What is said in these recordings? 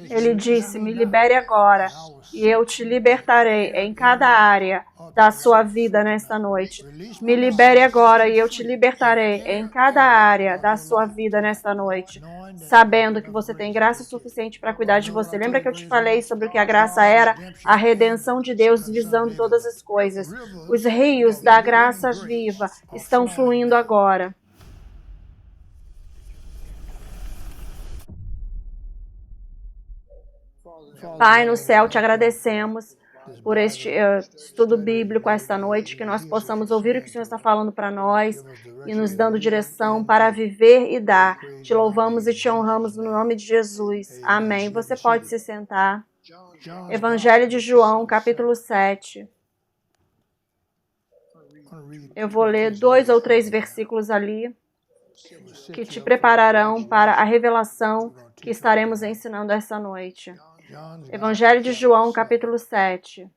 Ele disse, me libere agora e eu te libertarei em cada área da sua vida nesta noite. Me libere agora e eu te libertarei em cada área da sua vida nesta noite, sabendo que você tem graça suficiente para cuidar de você. Lembra que eu te falei sobre o que a graça era? A redenção de Deus visando todas as coisas. Os rios da graça viva estão fluindo agora. Pai no céu, te agradecemos por este estudo bíblico esta noite, que nós possamos ouvir o que o Senhor está falando para nós e nos dando direção para viver e dar. Te louvamos e te honramos no nome de Jesus. Amém. Você pode se sentar. Evangelho de João, capítulo 7. Eu vou ler 2 ou 3 versículos ali que te prepararão para a revelação que estaremos ensinando esta noite. Evangelho de João, capítulo 7,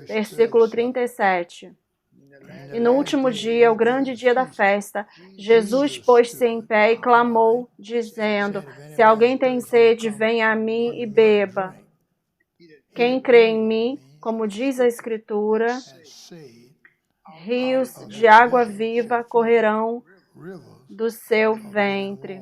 versículo 37. E no último dia, o grande dia da festa, Jesus pôs-se em pé e clamou, dizendo, se alguém tem sede, venha a mim e beba. Quem crê em mim, como diz a Escritura, rios de água viva correrão do seu ventre.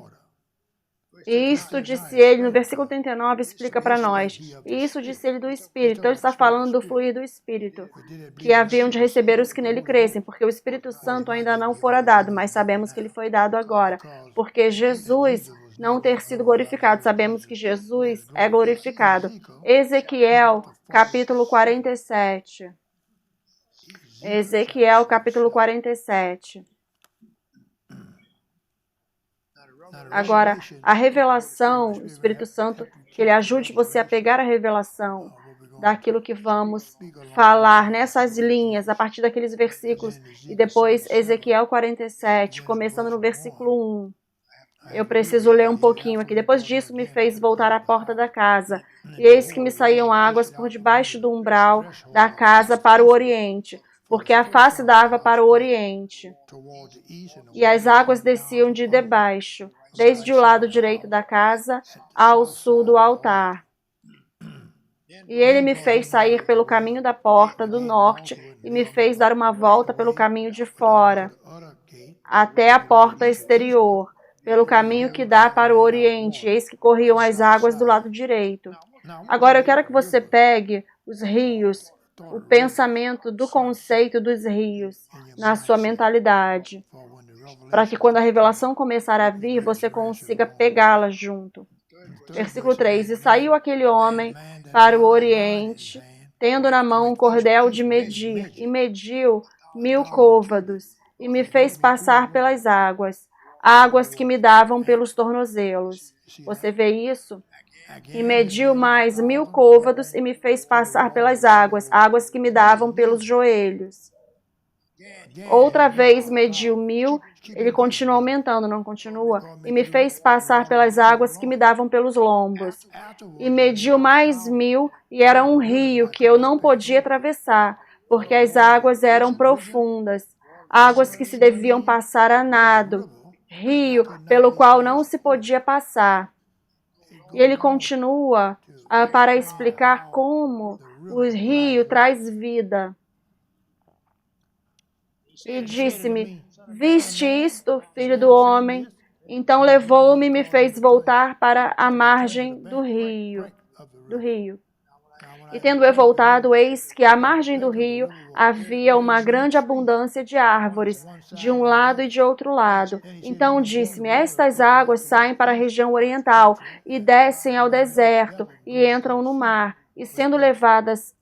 E isto disse ele, no versículo 39, explica para nós. E isso disse ele do Espírito. Então ele está falando do fluir do Espírito, que haviam de receber os que nele crescem, porque o Espírito Santo ainda não fora dado, mas sabemos que ele foi dado agora. Porque Jesus não ter sido glorificado, sabemos que Jesus é glorificado. Ezequiel, capítulo 47. Ezequiel, capítulo 47. Agora, a revelação, o Espírito Santo, que ele ajude você a pegar a revelação daquilo que vamos falar nessas linhas, a partir daqueles versículos, e depois Ezequiel 47, começando no versículo 1. Eu preciso ler um pouquinho aqui. Depois disso, me fez voltar à porta da casa, e eis que me saíam águas por debaixo do umbral da casa para o oriente, porque a face dava para o oriente, e as águas desciam de debaixo, desde o lado direito da casa ao sul do altar. E ele me fez sair pelo caminho da porta do norte e me fez dar uma volta pelo caminho de fora, até a porta exterior, pelo caminho que dá para o oriente. Eis que corriam as águas do lado direito. Agora eu quero que você pegue os rios, o pensamento do conceito dos rios na sua mentalidade, para que quando a revelação começar a vir, você consiga pegá-la junto. Versículo 3. E saiu aquele homem para o oriente, tendo na mão um cordel de medir, e mediu 1000 côvados, e me fez passar pelas águas, águas que me davam pelos tornozelos. Você vê isso? E mediu mais 1000 côvados, e me fez passar pelas águas, águas que me davam pelos joelhos. Outra vez mediu 1000, ele continua aumentando, não continua? E me fez passar pelas águas que me davam pelos lombos. E mediu mais 1000, e era um rio que eu não podia atravessar, porque as águas eram profundas, águas que se deviam passar a nado, rio pelo qual não se podia passar. E ele continua para explicar como o rio traz vida. E disse-me, viste isto, filho do homem? Então levou-me e me fez voltar para a margem do rio. E tendo eu voltado, eis que à margem do rio havia uma grande abundância de árvores, de um lado e de outro lado. Então disse-me, estas águas saem para a região oriental, e descem ao deserto, e entram no mar, e sendo levadas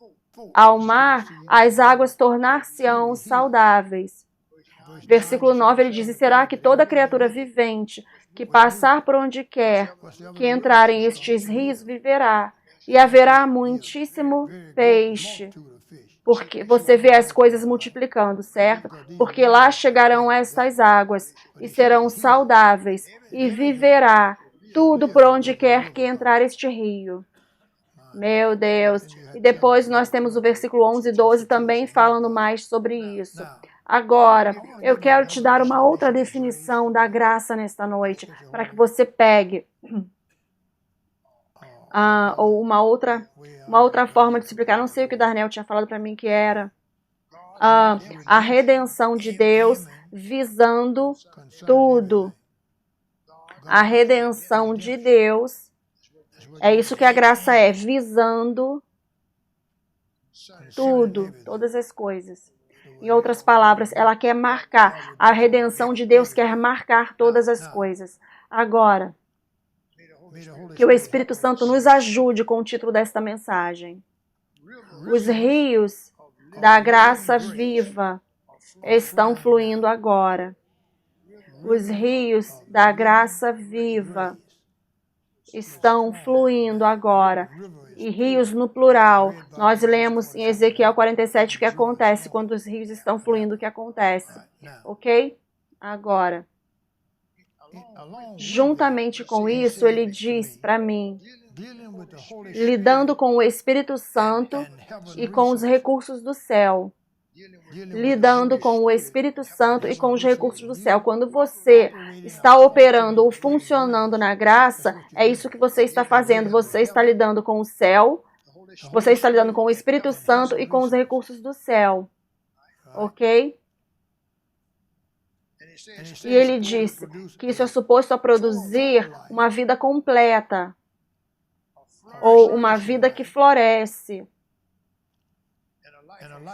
ao mar, as águas tornar-se-ão saudáveis. Versículo 9, ele diz, e será que toda criatura vivente que passar por onde quer que entrar em estes rios viverá, e haverá muitíssimo peixe. Porque você vê as coisas multiplicando, certo? Porque lá chegarão estas águas, e serão saudáveis, e viverá tudo por onde quer que entrar este rio. Meu Deus. E depois nós temos o versículo 11 e 12 também falando mais sobre isso. Agora, eu quero te dar uma outra definição da graça nesta noite, para que você pegue ou uma outra forma de explicar, não sei o que o Darnell tinha falado para mim que era a redenção de Deus visando tudo. A redenção de Deus, é isso que a graça é, visando tudo, todas as coisas. Em outras palavras, ela quer marcar, a redenção de Deus quer marcar todas as coisas. Agora, que o Espírito Santo nos ajude com o título desta mensagem. Os rios da graça viva estão fluindo agora. Os rios da graça viva estão fluindo agora. E rios no plural. Nós lemos em Ezequiel 47 o que acontece quando os rios estão fluindo, o que acontece. Ok? Agora, juntamente com isso, ele diz para mim, lidando com o Espírito Santo e com os recursos do céu. Lidando com o Espírito Santo e com os recursos do céu. Quando você está operando ou funcionando na graça, é isso que você está fazendo. Você está lidando com o céu, você está lidando com o Espírito Santo e com os recursos do céu. Ok? E ele disse que isso é suposto a produzir uma vida completa, ou uma vida que floresce,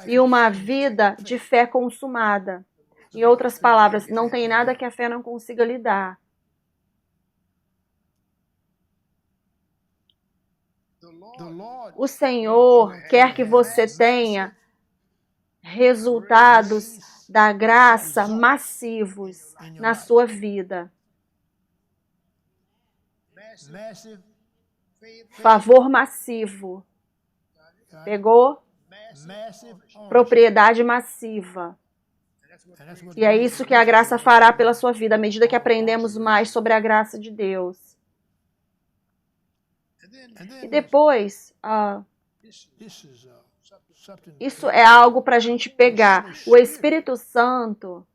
e uma vida de fé consumada. Em outras palavras, não tem nada que a fé não consiga lidar. O Senhor quer que você tenha resultados da graça massivos na sua vida. Favor massivo. Pegou? Propriedade massiva. E é isso que a graça fará pela sua vida, à medida que aprendemos mais sobre a graça de Deus. E depois, isso é algo para a gente pegar. O Espírito Santo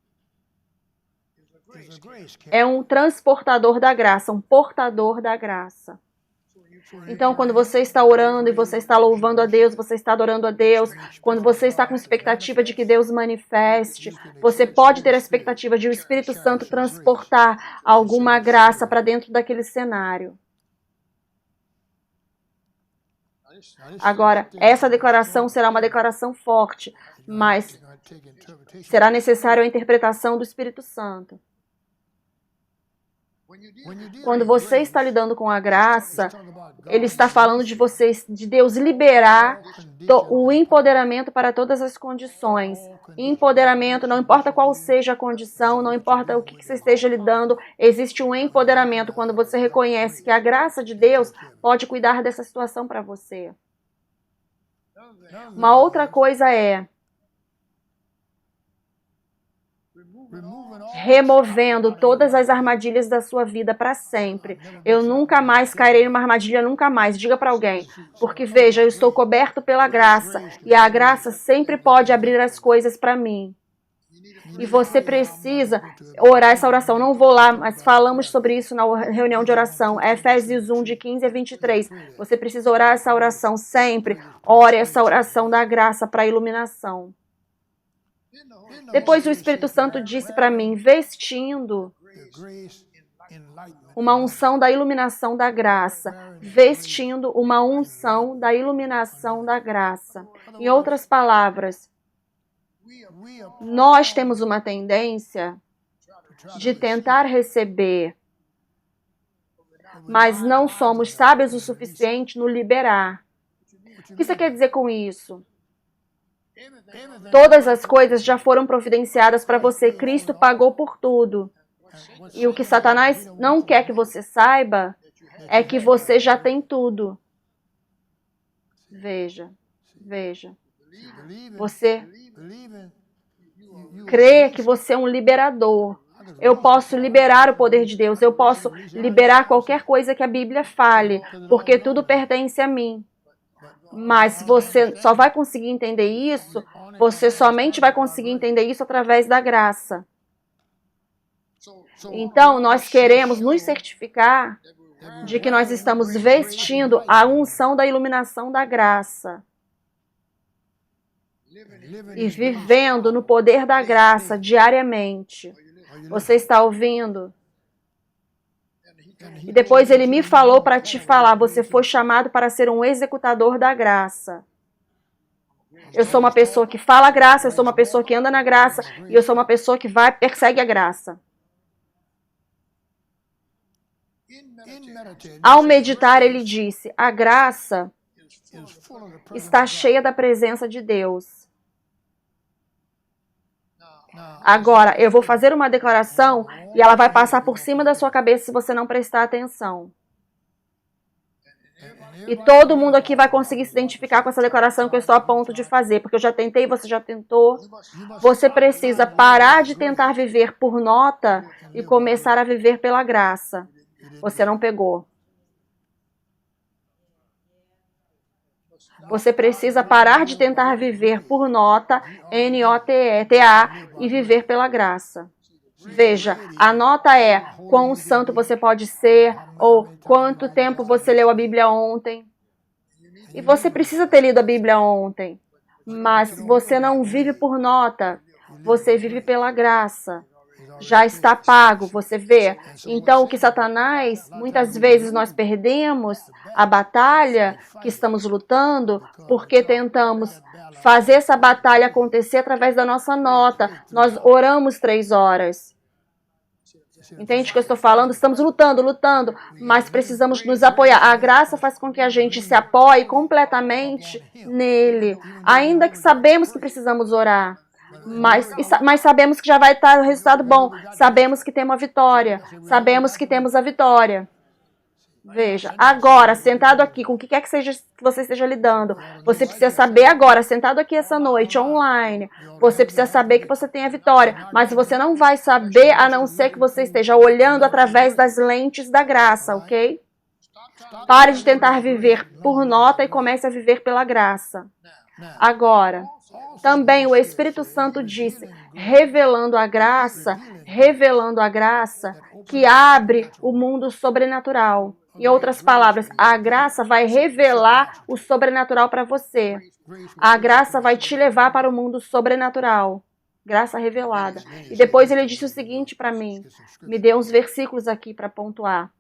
é um transportador da graça, um portador da graça. Então, quando você está orando e você está louvando a Deus, você está adorando a Deus, quando você está com expectativa de que Deus manifeste, você pode ter a expectativa de o Espírito Santo transportar alguma graça para dentro daquele cenário. Agora, essa declaração será uma declaração forte, mas será necessário a interpretação do Espírito Santo. Quando você está lidando com a graça, ele está falando de vocês, de Deus liberar o empoderamento para todas as condições. Empoderamento, não importa qual seja a condição, não importa o que você esteja lidando, existe um empoderamento quando você reconhece que a graça de Deus pode cuidar dessa situação para você. Uma outra coisa é removendo todas as armadilhas da sua vida para sempre. Eu nunca mais cairei numa armadilha, nunca mais. Diga para alguém. Porque veja, eu estou coberto pela graça. E a graça sempre pode abrir as coisas para mim. E você precisa orar essa oração. Não vou lá, mas falamos sobre isso na reunião de oração. Efésios 1, de 15 a 23. Você precisa orar essa oração sempre. Ore essa oração da graça para a iluminação. Depois o Espírito Santo disse para mim, vestindo uma unção da iluminação da graça. Vestindo uma unção da iluminação da graça. Em outras palavras, nós temos uma tendência de tentar receber, mas não somos sábios o suficiente no liberar. O que você quer dizer com isso? Todas as coisas já foram providenciadas para você. Cristo pagou por tudo. E o que Satanás não quer que você saiba é que você já tem tudo. Veja, veja. Você crê que você é um liberador. Eu posso liberar o poder de Deus. Eu posso liberar qualquer coisa que a Bíblia fale, porque tudo pertence a mim. Mas você só vai conseguir entender isso, você somente vai conseguir entender isso através da graça. Então, nós queremos nos certificar de que nós estamos vestindo a unção da iluminação da graça e vivendo no poder da graça diariamente. Você está ouvindo? E depois ele me falou para te falar, você foi chamado para ser um executador da graça. Eu sou uma pessoa que fala a graça, eu sou uma pessoa que anda na graça, e eu sou uma pessoa que persegue a graça. Ao meditar, ele disse, a graça está cheia da presença de Deus. Agora, eu vou fazer uma declaração e ela vai passar por cima da sua cabeça se você não prestar atenção. E todo mundo aqui vai conseguir se identificar com essa declaração que eu estou a ponto de fazer, porque eu já tentei, você já tentou. Você precisa parar de tentar viver por nota e começar a viver pela graça. Você não pegou. Você precisa parar de tentar viver por nota, N-O-T-A, e viver pela graça. Veja, a nota é quão santo você pode ser, ou quanto tempo você leu a Bíblia ontem. E você precisa ter lido a Bíblia ontem, mas você não vive por nota, você vive pela graça. Já está pago, você vê. Então, o que Satanás, muitas vezes nós perdemos a batalha que estamos lutando, porque tentamos fazer essa batalha acontecer através da nossa nota. Nós oramos 3 horas. Entende o que eu estou falando? Estamos lutando, mas precisamos nos apoiar. A graça faz com que a gente se apoie completamente nele, ainda que sabemos que precisamos orar. Mas sabemos que já vai estar o resultado bom. Sabemos que temos a vitória. Sabemos que temos a vitória. Veja, agora, sentado aqui, com o que quer que seja que você esteja lidando, você precisa saber agora, sentado aqui essa noite, online, você precisa saber que você tem a vitória, mas você não vai saber a não ser que você esteja olhando através das lentes da graça, ok? Pare de tentar viver por nota e comece a viver pela graça. Agora, também o Espírito Santo disse, revelando a graça, que abre o mundo sobrenatural. Em outras palavras, a graça vai revelar o sobrenatural para você. A graça vai te levar para o mundo sobrenatural. Graça revelada. E depois ele disse o seguinte para mim. Me deu uns versículos aqui para pontuar.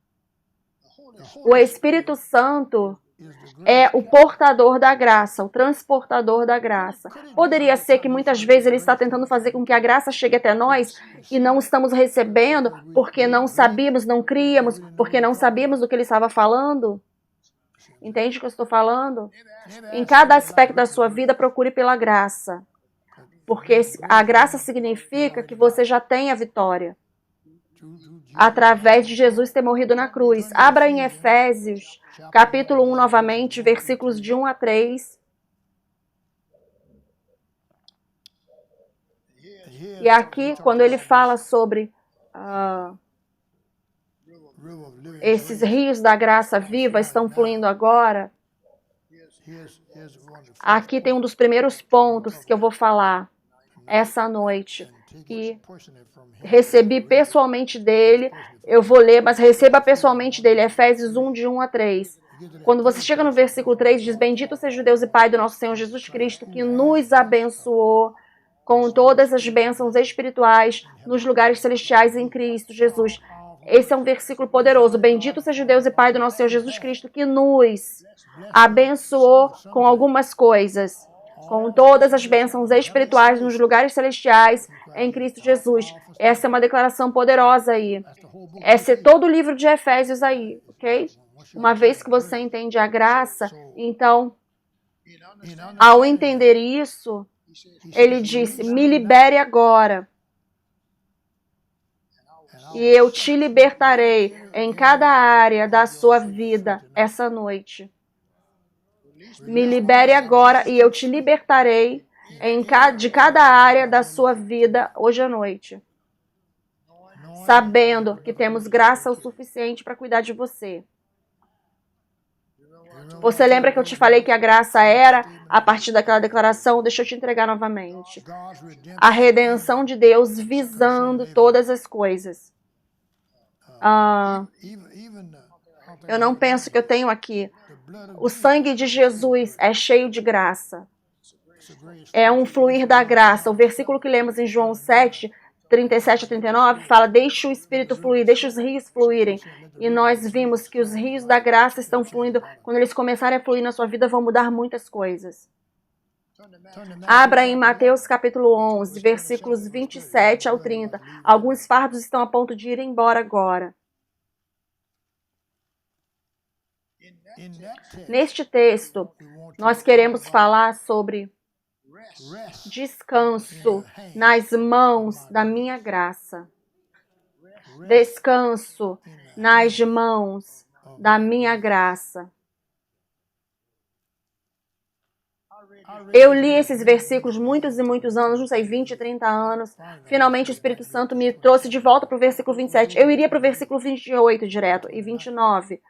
O Espírito Santo é o portador da graça, o transportador da graça. Poderia ser que muitas vezes ele está tentando fazer com que a graça chegue até nós e não estamos recebendo porque não sabíamos, não críamos, porque não sabíamos do que ele estava falando? Entende o que eu estou falando? Em cada aspecto da sua vida, procure pela graça. Porque a graça significa que você já tem a vitória. Através de Jesus ter morrido na cruz. Abra em Efésios, capítulo 1 novamente, versículos de 1 a 3. E aqui, quando ele fala sobre esses rios da graça viva estão fluindo agora, aqui tem um dos primeiros pontos que eu vou falar essa noite. E recebi pessoalmente dele, eu vou ler, mas receba pessoalmente dele, Efésios 1, de 1 a 3. Quando você chega no versículo 3, diz, bendito seja o Deus e Pai do nosso Senhor Jesus Cristo, que nos abençoou com todas as bênçãos espirituais nos lugares celestiais em Cristo Jesus. Esse é um versículo poderoso. Bendito seja o Deus e Pai do nosso Senhor Jesus Cristo, que nos abençoou com algumas coisas, com todas as bênçãos espirituais nos lugares celestiais em Cristo Jesus. Essa é uma declaração poderosa aí. Esse é todo o livro de Efésios aí, ok? Uma vez que você entende a graça, então, ao entender isso, ele disse, me libere agora. E eu te libertarei em cada área da sua vida essa noite. Me libere agora e eu te libertarei de cada área da sua vida hoje à noite. Sabendo que temos graça o suficiente para cuidar de você. Você lembra que eu te falei que a graça era, a partir daquela declaração, deixa eu te entregar novamente. A redenção de Deus visando todas as coisas. Eu não penso que eu tenho aqui. O sangue de Jesus é cheio de graça. É um fluir da graça. O versículo que lemos em João 7, 37 a 39, fala, deixa o Espírito fluir, deixa os rios fluírem. E nós vimos que os rios da graça estão fluindo. Quando eles começarem a fluir na sua vida, vão mudar muitas coisas. Abra em Mateus capítulo 11, versículos 27 ao 30. Alguns fardos estão a ponto de ir embora agora. Neste texto, nós queremos falar sobre descanso nas mãos da minha graça. Descanso nas mãos da minha graça. Eu li esses versículos muitos e muitos anos, não sei, 20, 30 anos. Finalmente o Espírito Santo me trouxe de volta para o versículo 27. Eu iria para o versículo 28 direto e 29.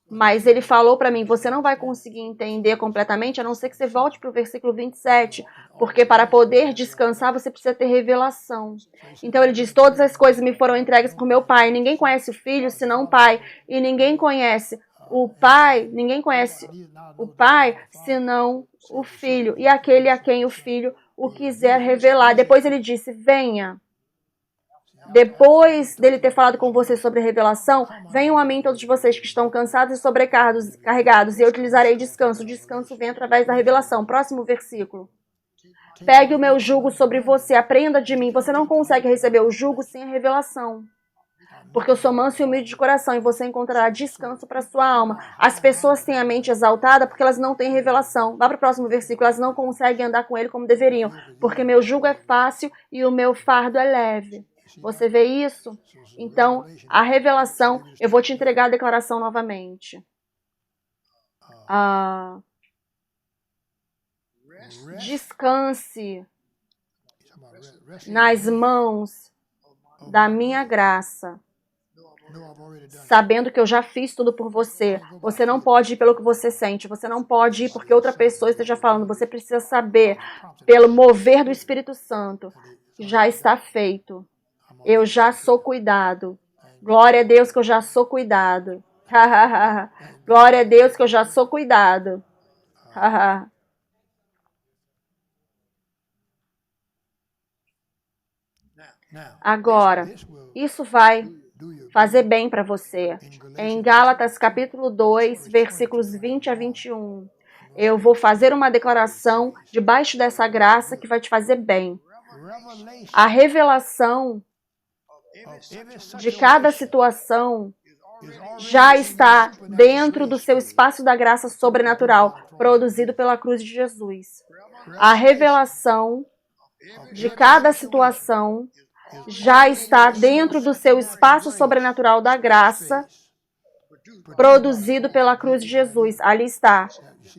Mas ele falou para mim, você não vai conseguir entender completamente, a não ser que você volte para o versículo 27, porque para poder descansar você precisa ter revelação. Então ele diz, todas as coisas me foram entregues por meu Pai, ninguém conhece o Filho senão o Pai, e ninguém conhece o Pai, ninguém conhece o Pai senão o Filho, e aquele a quem o Filho o quiser revelar. Depois ele disse, venha. Depois dele ter falado com você sobre a revelação, venham a mim todos vocês que estão cansados e sobrecarregados, e eu utilizarei descanso. O descanso vem através da revelação. Próximo versículo. Pegue o meu jugo sobre você, aprenda de mim. Você não consegue receber o jugo sem a revelação. Porque eu sou manso e humilde de coração, e você encontrará descanso para a sua alma. As pessoas têm a mente exaltada porque elas não têm revelação. Vá para o próximo versículo. Elas não conseguem andar com ele como deveriam, porque meu jugo é fácil e o meu fardo é leve. Você vê isso? Então, a revelação, eu vou te entregar a declaração novamente. Descanse nas mãos da minha graça, sabendo que eu já fiz tudo por você. Você não pode ir pelo que você sente, você não pode ir porque outra pessoa esteja falando. Você precisa saber, pelo mover do Espírito Santo, já está feito. Eu já sou cuidado. Glória a Deus que eu já sou cuidado. Glória a Deus que eu já sou cuidado. Agora, isso vai fazer bem para você. Em Gálatas capítulo 2, versículos 20 a 21. Eu vou fazer uma declaração debaixo dessa graça que vai te fazer bem. A revelação de cada situação já está dentro do seu espaço da graça sobrenatural, produzido pela cruz de Jesus. A revelação de cada situação já está dentro do seu espaço sobrenatural da graça, produzido pela cruz de Jesus. Ali está.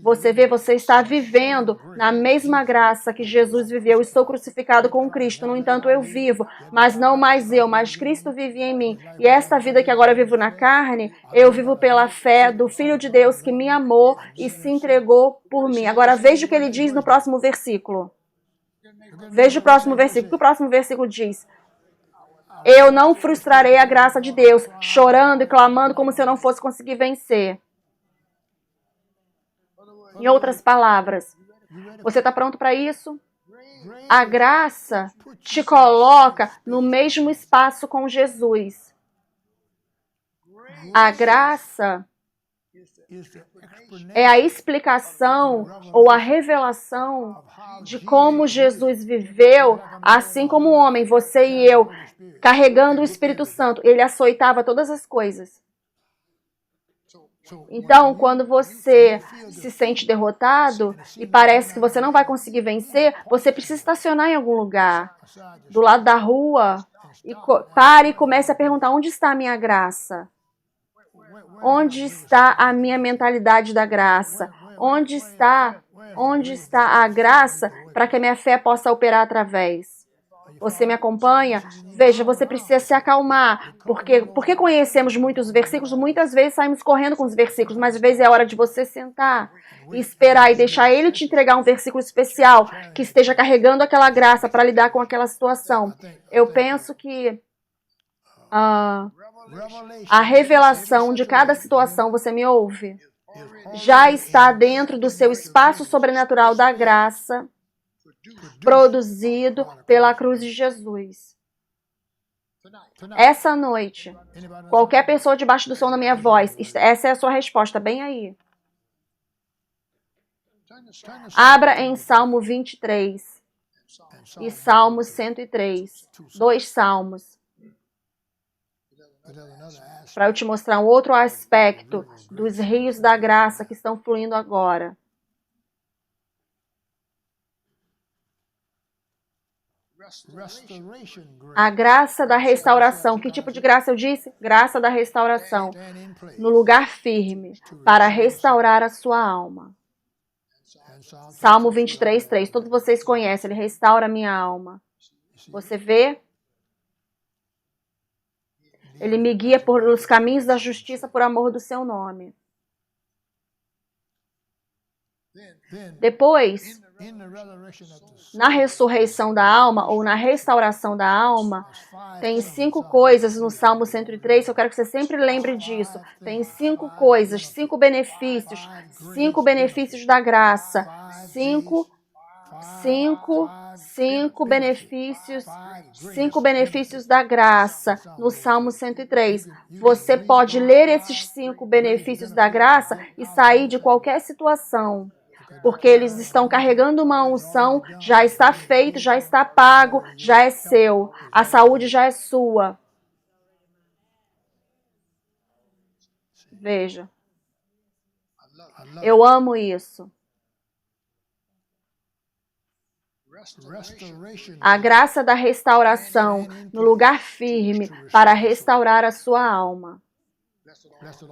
Você vê, você está vivendo na mesma graça que Jesus viveu. Estou crucificado com Cristo, no entanto eu vivo, mas não mais eu, mas Cristo vive em mim. E esta vida que agora eu vivo na carne, eu vivo pela fé do Filho de Deus que me amou e se entregou por mim. Agora veja o que ele diz no próximo versículo. Veja o próximo versículo. O que o próximo versículo diz? Eu não frustrarei a graça de Deus, chorando e clamando como se eu não fosse conseguir vencer. Em outras palavras, você está pronto para isso? A graça te coloca no mesmo espaço com Jesus. A graça é a explicação ou a revelação de como Jesus viveu, assim como o homem, você e eu, carregando o Espírito Santo. Ele açoitava todas as coisas. Então, quando você se sente derrotado e parece que você não vai conseguir vencer, você precisa estacionar em algum lugar, do lado da rua, e pare e comece a perguntar, onde está a minha graça? Onde está a minha mentalidade da graça? Onde está a graça para que a minha fé possa operar através? Você me acompanha? Veja, você precisa se acalmar, porque conhecemos muitos versículos, muitas vezes saímos correndo com os versículos, mas às vezes é hora de você sentar e esperar e deixar ele te entregar um versículo especial que esteja carregando aquela graça para lidar com aquela situação. Eu penso que A revelação de cada situação, você me ouve? Já está dentro do seu espaço sobrenatural da graça, produzido pela cruz de Jesus. Essa noite, qualquer pessoa debaixo do som da minha voz, essa é a sua resposta, bem aí. Abra em Salmo 23 e Salmo 103, 2 salmos, para eu te mostrar um outro aspecto dos rios da graça que estão fluindo agora. A graça da restauração. Que tipo de graça eu disse? Graça da restauração. No lugar firme, para restaurar a sua alma. Salmo 23, 3. Todos vocês conhecem. Ele restaura a minha alma. Você vê? Ele me guia pelos caminhos da justiça por amor do seu nome. Depois, na ressurreição da alma ou na restauração da alma, tem 5 coisas no Salmo 103, eu quero que você sempre lembre disso. Tem 5 coisas, 5 benefícios da graça. 5 benefícios da graça no Salmo 103. Você pode ler esses 5 benefícios da graça e sair de qualquer situação. Porque eles estão carregando uma unção, já está feito, já está pago, já é seu. A saúde já é sua. Veja. Eu amo isso. A graça da restauração no lugar firme para restaurar a sua alma.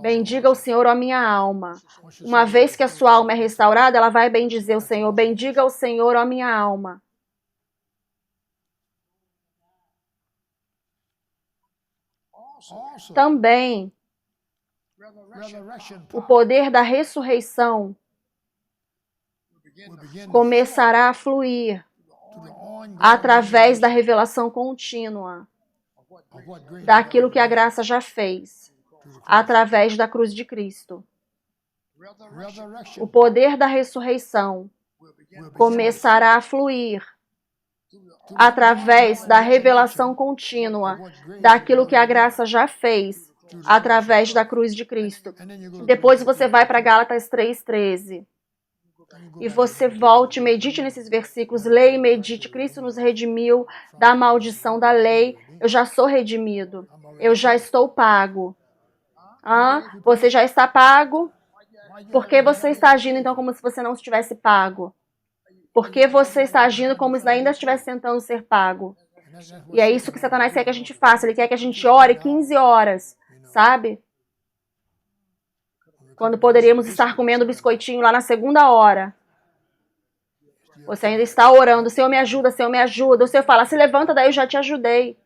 Bendiga o Senhor, ó minha alma. Uma vez que a sua alma é restaurada, ela vai bendizer o Senhor. Bendiga o Senhor, ó minha alma. Também, o poder da ressurreição começará a fluir através da revelação contínua daquilo que a graça já fez, através da cruz de Cristo. O poder da ressurreição começará a fluir através da revelação contínua daquilo que a graça já fez, através da cruz de Cristo. Depois você vai para Gálatas 3:13. E você volte, medite nesses versículos, leia e medite. Cristo nos redimiu da maldição da lei. Eu já sou redimido. Eu já estou pago. Você já está pago? Por que você está agindo então como se você não estivesse pago? Por que você está agindo como se ainda estivesse tentando ser pago? E é isso que Satanás quer que a gente faça. Ele quer que a gente ore 15 horas, sabe? Quando poderíamos estar comendo biscoitinho lá na 2ª hora. Você ainda está orando, Senhor me ajuda, Senhor me ajuda. O Senhor fala, se levanta daí, eu já te ajudei.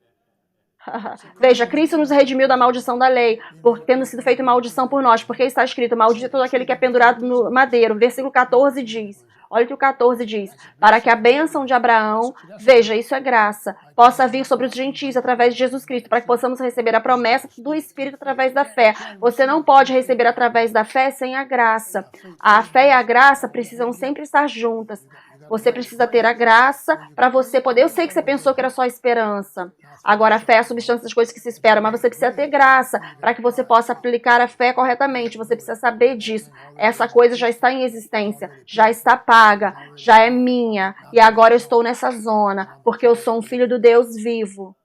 Veja, Cristo nos redimiu da maldição da lei, por tendo sido feito maldição por nós, porque está escrito, maldito todo aquele que é pendurado no madeiro. Versículo 14 diz, olha o que o 14 diz, para que a bênção de Abraão, veja, isso é graça, possa vir sobre os gentios através de Jesus Cristo, para que possamos receber a promessa do Espírito através da fé. Você não pode receber através da fé sem a graça. A fé e a graça precisam sempre estar juntas. Você precisa ter a graça para você poder... Eu sei que você pensou que era só esperança. Agora, a fé é a substância das coisas que se esperam, mas você precisa ter graça para que você possa aplicar a fé corretamente. Você precisa saber disso. Essa coisa já está em existência, já está paga, já é minha. E agora eu estou nessa zona, porque eu sou um filho do Deus vivo.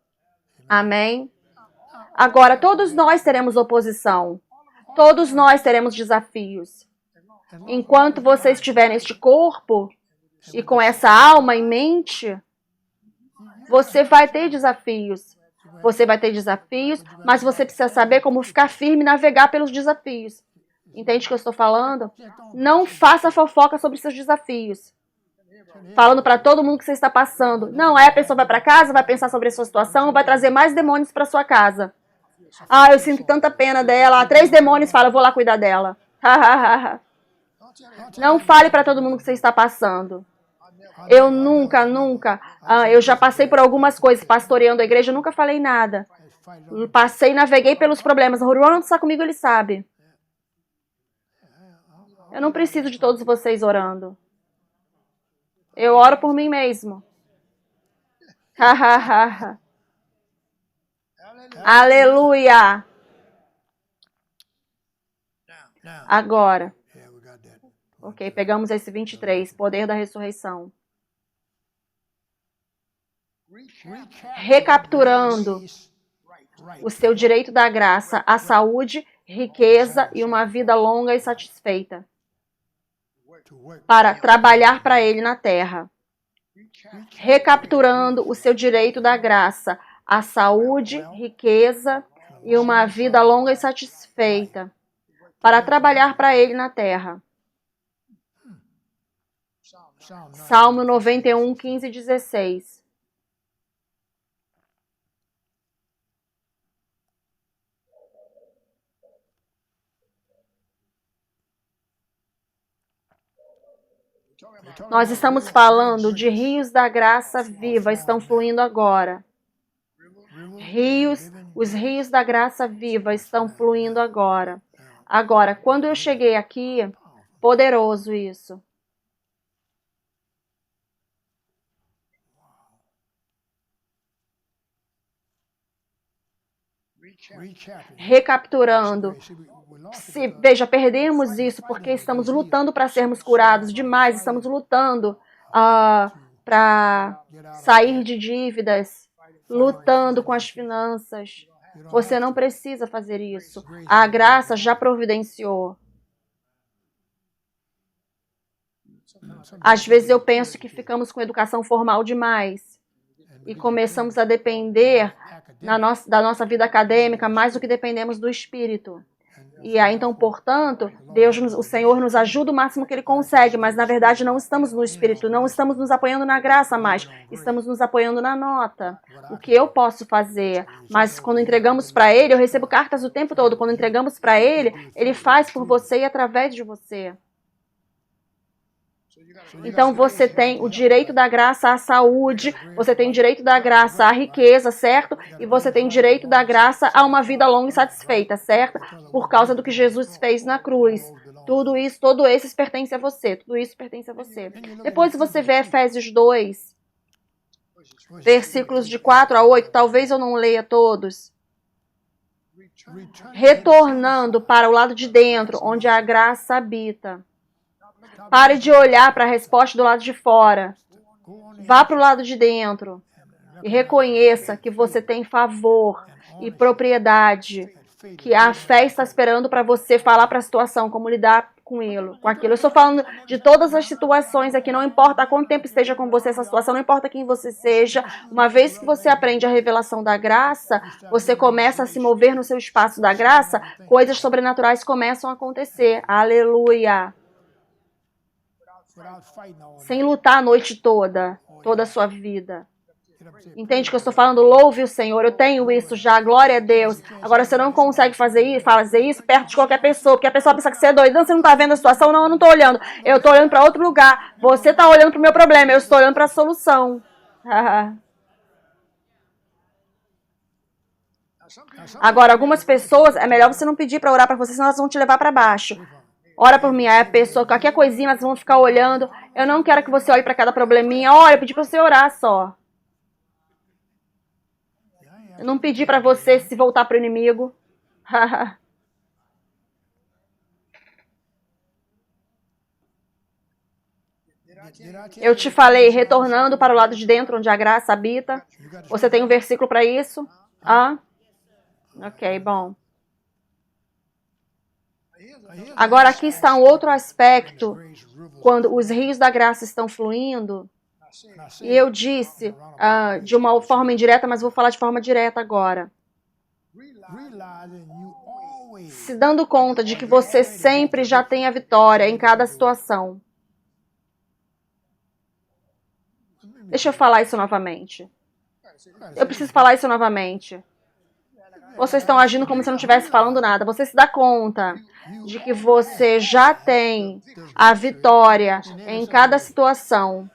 Amém? Agora, todos nós teremos oposição. Todos nós teremos desafios. Enquanto você estiver neste corpo... E com essa alma em mente, você vai ter desafios. Você vai ter desafios, mas você precisa saber como ficar firme e navegar pelos desafios. Entende o que eu estou falando? Não faça fofoca sobre seus desafios. Falando para todo mundo que você está passando. Não, aí a pessoa vai para casa, vai pensar sobre a sua situação, vai trazer mais demônios para sua casa. Eu sinto tanta pena dela. 3 demônios falam, eu vou lá cuidar dela. Não fale para todo mundo que você está passando. Eu já passei por algumas coisas pastoreando a igreja, eu nunca falei nada. Passei e naveguei pelos problemas. O Ron está comigo, ele sabe. Eu não preciso de todos vocês orando. Eu oro por mim mesmo. Aleluia! Agora. Ok, pegamos esse 23, poder da ressurreição. Recapturando o seu direito da graça, a saúde, riqueza e uma vida longa e satisfeita. Para trabalhar para Ele na terra. Recapturando o seu direito da graça, a saúde, riqueza e uma vida longa e satisfeita. Para trabalhar para Ele na terra. Salmo 91, 15 e 16. Nós estamos falando de rios da graça viva, estão fluindo agora. Os rios da graça viva estão fluindo agora. Agora, quando eu cheguei aqui, poderoso isso. Recapturando. Veja, perdemos isso porque estamos lutando para sermos curados demais, estamos lutando para sair de dívidas, lutando com as finanças. Você não precisa fazer isso. A graça já providenciou. Às vezes eu penso que ficamos com educação formal demais e começamos a depender da nossa vida acadêmica mais do que dependemos do Espírito. E aí, então, portanto, o Senhor nos ajuda o máximo que Ele consegue, mas na verdade não estamos no Espírito, não estamos nos apoiando na graça mais, estamos nos apoiando na nota. O que eu posso fazer? Mas quando entregamos para Ele, eu recebo cartas o tempo todo, quando entregamos para Ele, Ele faz por você e através de você. Então você tem o direito da graça à saúde, você tem o direito da graça à riqueza, certo? E você tem o direito da graça a uma vida longa e satisfeita, certo? Por causa do que Jesus fez na cruz. Tudo isso, todo esses pertence a você. Tudo isso pertence a você. Depois você vê Efésios 2, versículos de 4 a 8. Talvez eu não leia todos. Retornando para o lado de dentro, onde a graça habita. Pare de olhar para a resposta do lado de fora. Vá para o lado de dentro e reconheça que você tem favor e propriedade, que a fé está esperando para você falar para a situação, como lidar com aquilo. Eu estou falando de todas as situações aqui, não importa há quanto tempo esteja com você essa situação, não importa quem você seja, uma vez que você aprende a revelação da graça, você começa a se mover no seu espaço da graça, coisas sobrenaturais começam a acontecer. Aleluia! Sem lutar a noite toda a sua vida. Entende que eu estou falando? Louve o Senhor, eu tenho isso já, glória a Deus. Agora você não consegue fazer isso perto de qualquer pessoa, porque a pessoa pensa que você é doido. Não, você não está vendo a situação? Não, eu não estou olhando. Eu estou olhando para outro lugar. Você está olhando para o meu problema, eu estou olhando para a solução. Agora, algumas pessoas, é melhor você não pedir para orar para você, senão elas vão te levar para baixo. Ora por mim, aí a pessoa, qualquer coisinha, elas vão ficar olhando. Eu não quero que você olhe para cada probleminha. Olha, eu pedi para você orar só. Eu não pedi para você se voltar para o inimigo. Eu te falei, retornando para o lado de dentro, onde a graça habita. Você tem um versículo para isso? Ok, bom. Agora aqui está um outro aspecto, quando os rios da graça estão fluindo, e eu disse de uma forma indireta, mas vou falar de forma direta agora. Se dando conta de que você sempre já tem a vitória em cada situação. Deixa eu falar isso novamente. Eu preciso falar isso novamente. Vocês estão agindo como se eu não estivesse falando nada. Você se dá conta de que você já tem a vitória em cada situação.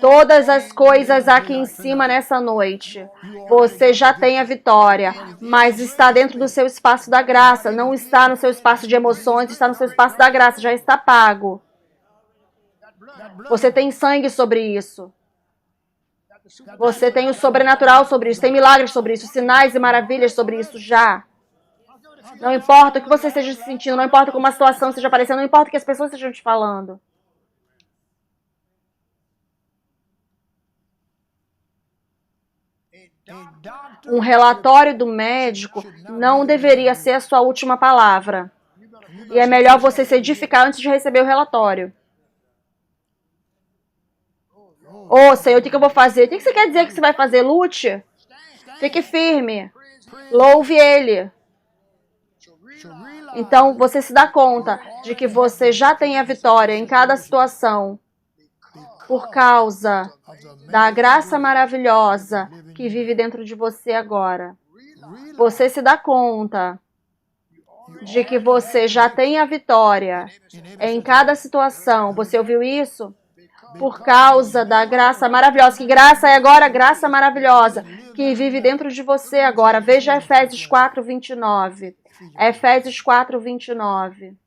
todas as coisas aqui em cima nessa noite. Você já tem a vitória, mas está dentro do seu espaço da graça, não está no seu espaço de emoções, está no seu espaço da graça, já está pago. Você tem sangue sobre isso. Você tem o sobrenatural sobre isso, tem milagres sobre isso, sinais e maravilhas sobre isso já. Não importa o que você esteja se sentindo, não importa como a situação esteja aparecendo, não importa o que as pessoas estejam te falando. Um relatório do médico não deveria ser a sua última palavra. E é melhor você se edificar antes de receber o relatório. Ô, Senhor, o que eu vou fazer? O que você quer dizer que você vai fazer? Lute. Fique firme. Louve Ele. Então, você se dá conta de que você já tem a vitória em cada situação por causa da graça maravilhosa que vive dentro de você agora. Você se dá conta de que você já tem a vitória em cada situação. Você ouviu isso? Por causa da graça maravilhosa. Que graça é agora? Graça maravilhosa que vive dentro de você agora. Veja Efésios 4, 29. Efésios 4, 29.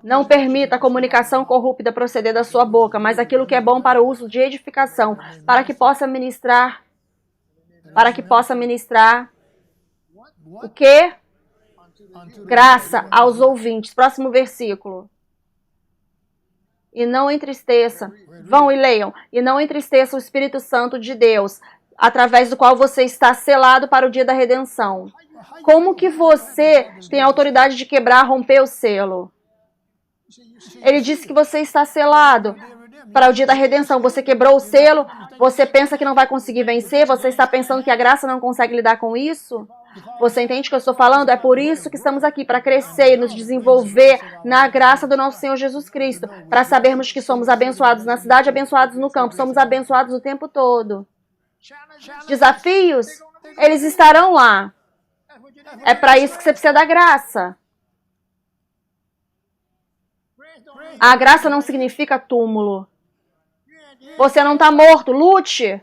Não permita a comunicação corrupta proceder da sua boca, mas aquilo que é bom para o uso de edificação, para que possa ministrar o quê? Graça aos ouvintes. Próximo versículo. E não entristeça. Vão e leiam. E não entristeça o Espírito Santo de Deus, através do qual você está selado para o dia da redenção. Como que você tem a autoridade de quebrar, romper o selo? Ele disse que você está selado para o dia da redenção. Você quebrou o selo, você pensa que não vai conseguir vencer, você está pensando que a graça não consegue lidar com isso? Você entende o que eu estou falando? É por isso que estamos aqui, para crescer e nos desenvolver na graça do nosso Senhor Jesus Cristo, para sabermos que somos abençoados na cidade, abençoados no campo, somos abençoados o tempo todo. Desafios, eles estarão lá. É para isso que você precisa da graça. A graça não significa túmulo. Você não está morto, lute.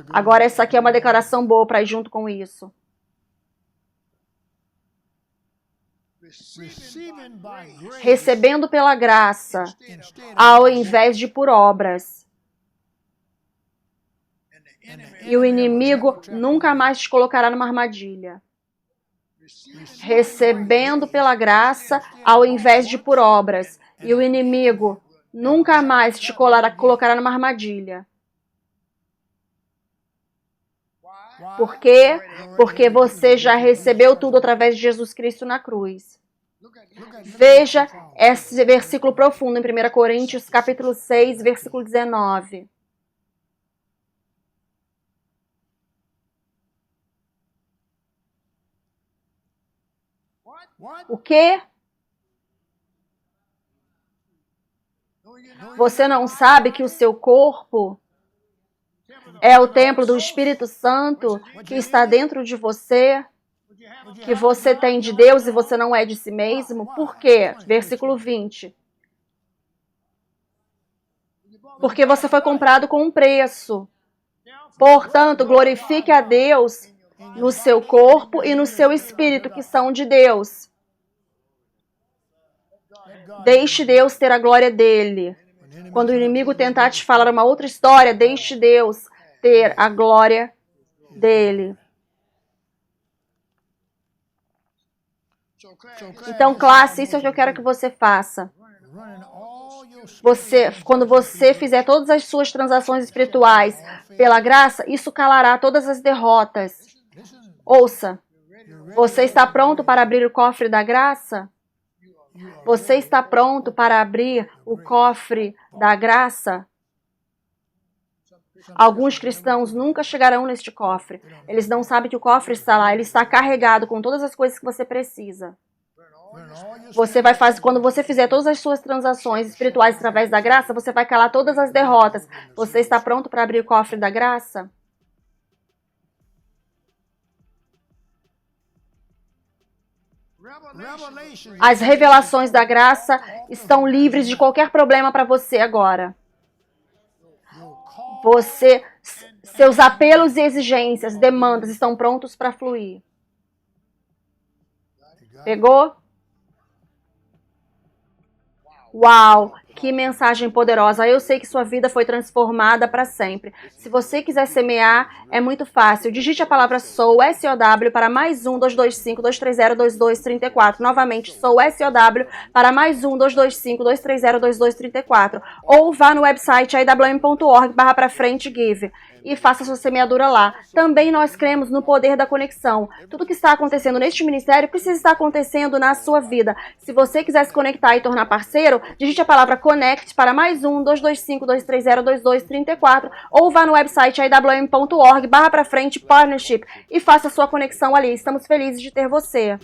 Agora essa aqui é uma declaração boa para ir junto com isso. Recebendo pela graça, ao invés de por obras. E o inimigo nunca mais te colocará numa armadilha. Recebendo pela graça, ao invés de por obras. E o inimigo nunca mais te colocará numa armadilha. Por quê? Porque você já recebeu tudo através de Jesus Cristo na cruz. Veja esse versículo profundo em 1 Coríntios, capítulo 6, versículo 19. O quê? Você não sabe que o seu corpo é o templo do Espírito Santo que está dentro de você? Que você tem de Deus e você não é de si mesmo? Por quê? Versículo 20. Porque você foi comprado com um preço. Portanto, glorifique a Deus no seu corpo e no seu espírito, que são de Deus. Deixe Deus ter a glória dele. Quando o inimigo tentar te falar uma outra história, deixe Deus ter a glória dele. Então, classe, isso é o que eu quero que você faça. Quando você fizer todas as suas transações espirituais pela graça, isso calará todas as derrotas. Ouça, você está pronto para abrir o cofre da graça? Você está pronto para abrir o cofre da graça? Alguns cristãos nunca chegarão neste cofre. Eles não sabem que o cofre está lá. Ele está carregado com todas as coisas que você precisa. Você vai fazer, quando você fizer todas as suas transações espirituais através da graça, você vai calar todas as derrotas. Você está pronto para abrir o cofre da graça? As revelações da graça estão livres de qualquer problema para você agora. Seus apelos e exigências, demandas estão prontos para fluir. Pegou? Uau, que mensagem poderosa. Eu sei que sua vida foi transformada para sempre. Se você quiser semear, é muito fácil. Digite a palavra SOW, S-O-W, para mais 1-225-230-2234. Novamente, SOW, S-O-W, para mais 1-225-230-2234. Ou vá no website awm.org/give e faça sua semeadura lá. Também nós cremos no poder da conexão. Tudo que está acontecendo neste ministério precisa estar acontecendo na sua vida. Se você quiser se conectar e tornar parceiro, digite a palavra CONNECT para mais 1-225-230-2234 ou vá no website awm.org/partnership e faça sua conexão ali. Estamos felizes de ter você.